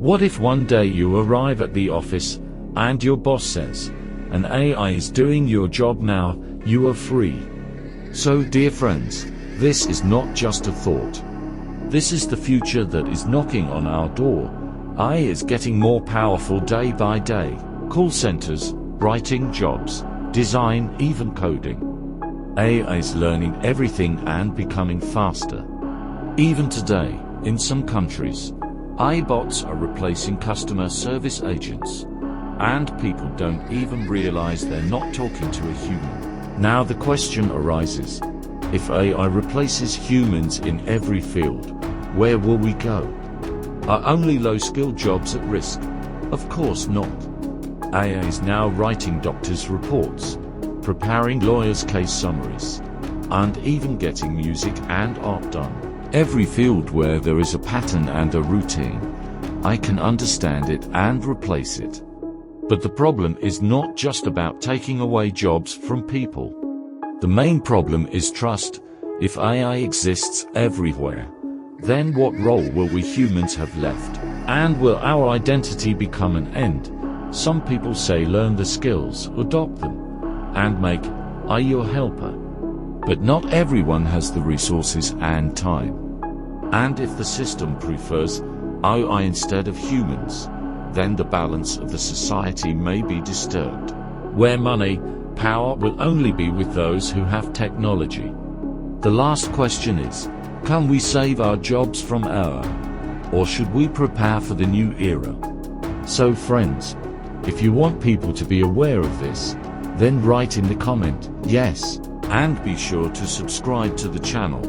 What if one day you arrive at the office and your boss says, "An AI is doing your job now, you are free"? So, dear friends, this is not just a thought. This is the future that is knocking on our door. AI is getting more powerful day by day. Call centers, writing jobs, design, even coding. AI is learning everything and becoming faster. Even today, in some countries, AI bots are replacing customer service agents, and people don't even realize they're not talking to a human. Now the question arises, if AI replaces humans in every field, where will we go? Are only low-skilled jobs at risk? Of course not. AI is now writing doctors' reports, preparing lawyers' case summaries, and even getting music and art done. Every field where there is a pattern and a routine, I can understand it and replace it. But the problem is not just about taking away jobs from people. The main problem is trust. If AI exists everywhere, then what role will we humans have left? And will our identity become an end? Some people say learn the skills, adopt them, and make AI your helper. But not everyone has the resources and time. And if the system prefers AI instead of humans, then the balance of the society may be disturbed, where money, power will only be with those who have technology. The last question is, can we save our jobs from AI? Or should we prepare for the new era? So friends, if you want people to be aware of this, then write in the comment, yes, and be sure to subscribe to the channel.